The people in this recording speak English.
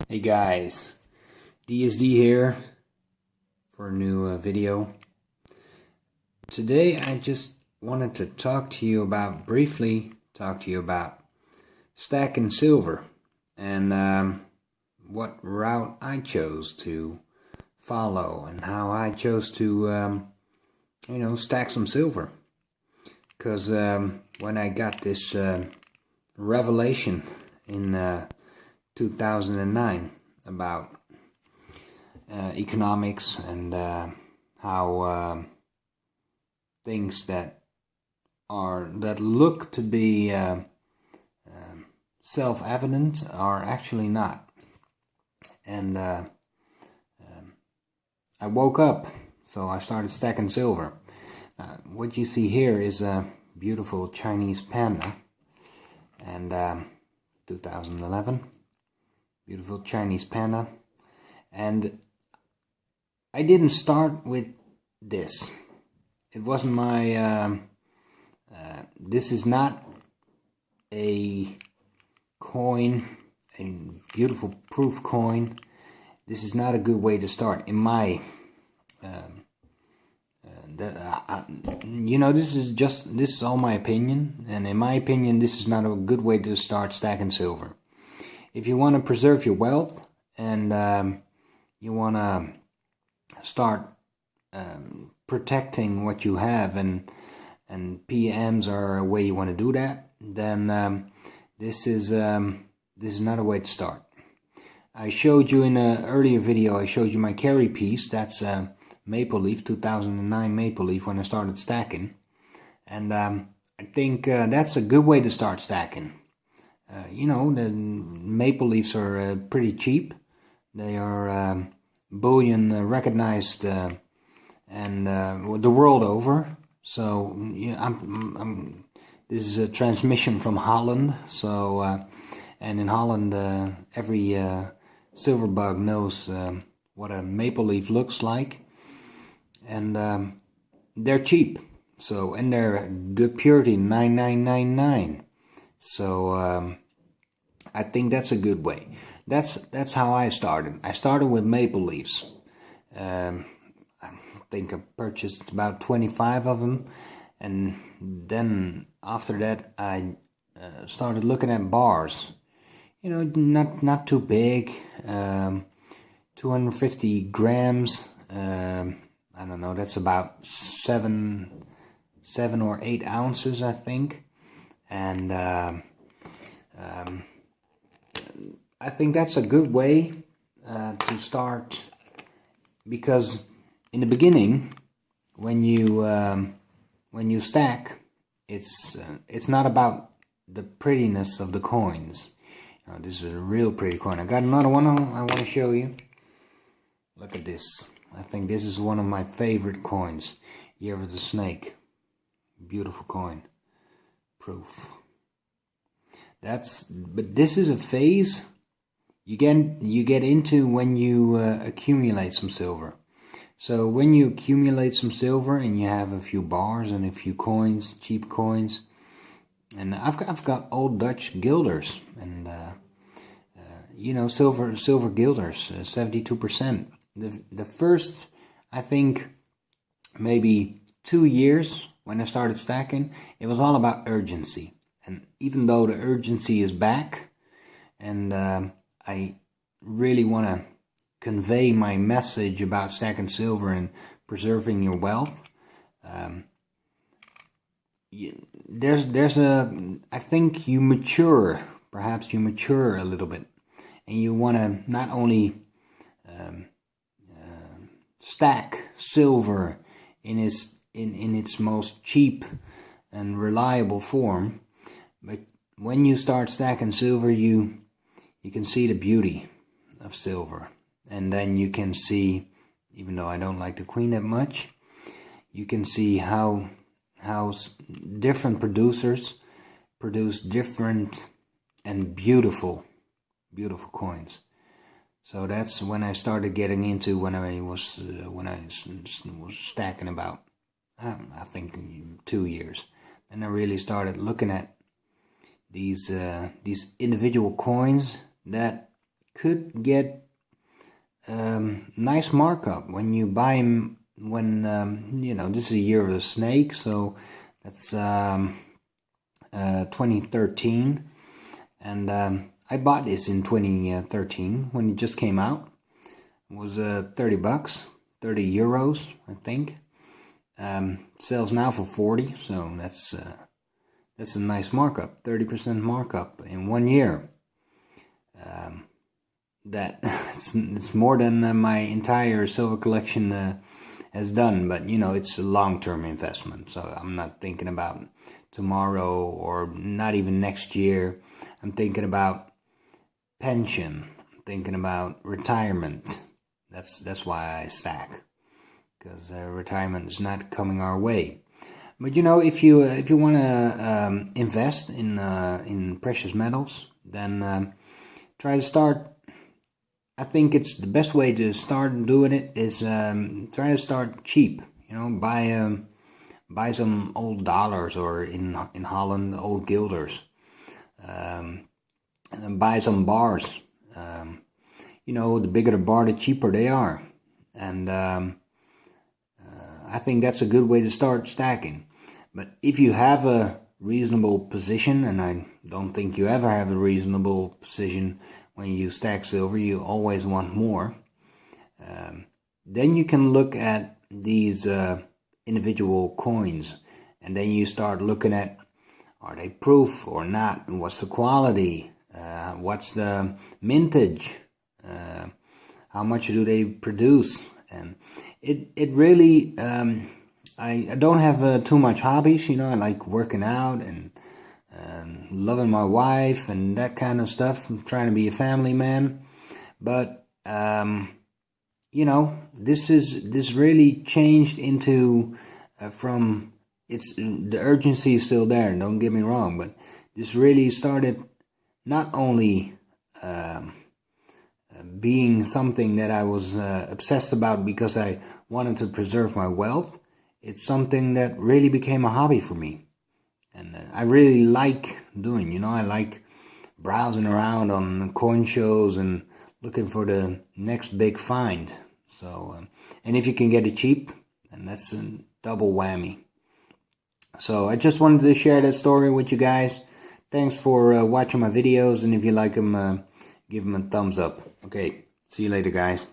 Hey guys, DSD here for a new video. Today I just wanted to briefly talk to you about stacking silver and what route I chose to follow and how I chose to stack some silver. Because when I got this revelation in 2009 about economics and how things that look to be self-evident are actually not. And I woke up, so I started stacking silver. What you see here is a beautiful Chinese panda, and 2011. Beautiful Chinese panda. And I didn't start with this. It wasn't my this is not a coin, a beautiful proof coin. This is not a good way to start in my this is all my opinion, and in my opinion this is not a good way to start stacking silver. If you want to preserve your wealth and you want to start protecting what you have, and PMs are a way you want to do that, then this is not a way to start. I showed you in an earlier video, I showed you my carry piece. That's Maple Leaf, 2009 Maple Leaf, when I started stacking. And I think that's a good way to start stacking. The Maple Leafs are pretty cheap. They are bullion recognized and the world over. So this is a transmission from Holland. So and in Holland, every silver bug knows what a maple leaf looks like, and they're cheap. So, and they're good purity, 9999. So I think that's a good way. That's how I started. I started with maple leaves. I think I purchased about 25 of them, and then after that I started looking at bars. Not too big, 250 grams. I don't know. That's about 7 or 8 ounces, I think, and I think that's a good way to start, because in the beginning, when you stack, it's not about the prettiness of the coins. This is a real pretty coin. I got another one I want to show you. Look at this. I think this is one of my favorite coins. Year of the Snake. Beautiful coin. Proof. But this is a phase you get into when you accumulate some silver. So when you accumulate some silver and you have a few bars and a few coins, cheap coins, and I've got old Dutch guilders, and silver guilders, 72%. The first, I think, maybe 2 years when I started stacking, it was all about urgency. And even though the urgency is back, and I really want to convey my message about stacking silver and preserving your wealth, I think you mature, perhaps you mature a little bit, and you want to not only stack silver in its most cheap and reliable form, but when you start stacking silver, you can see the beauty of silver, and then you can see, even though I don't like the Queen that much, you can see how different producers produce different and beautiful coins. So that's when I started getting into, when I was stacking about, I think 2 years. And I really started looking at these individual coins that could get nice markup when you buy them. When you know, this is a year of the snake, so that's 2013, and I bought this in 2013 when it just came out. It was 30 bucks, 30 euros, I think. Sells now for 40, so that's a nice markup, 30% markup in 1 year. That it's more than my entire silver collection has done, but you know, it's a long-term investment, so I'm not thinking about tomorrow or not even next year. I'm thinking about pension. I'm thinking about retirement. That's why I stack, because retirement is not coming our way. But you know, if you want to invest in precious metals, then try to start. I think it's the best way to start doing it is try to start cheap. You know, buy some old dollars, or in Holland, old guilders, and then buy some bars. You know, the bigger the bar, the cheaper they are, and I think that's a good way to start stacking. But if you have a reasonable position, and I don't think you ever have a reasonable position when you stack silver, you always want more, then you can look at these individual coins, and then you start looking at, are they proof or not, and what's the quality, what's the mintage, how much do they produce. And it really, I don't have too much hobbies. You know, I like working out and loving my wife and that kind of stuff. I'm trying to be a family man, but you know, this really changed into from the urgency is still there. Don't get me wrong, but this really started not only being something that I was obsessed about because I wanted to preserve my wealth. It's something that really became a hobby for me. And I really like doing, you know, I like browsing around on coin shows and looking for the next big find. So, and if you can get it cheap, then that's a double whammy. So I just wanted to share that story with you guys. Thanks for watching my videos, and if you like them, give them a thumbs up. Okay, see you later, guys.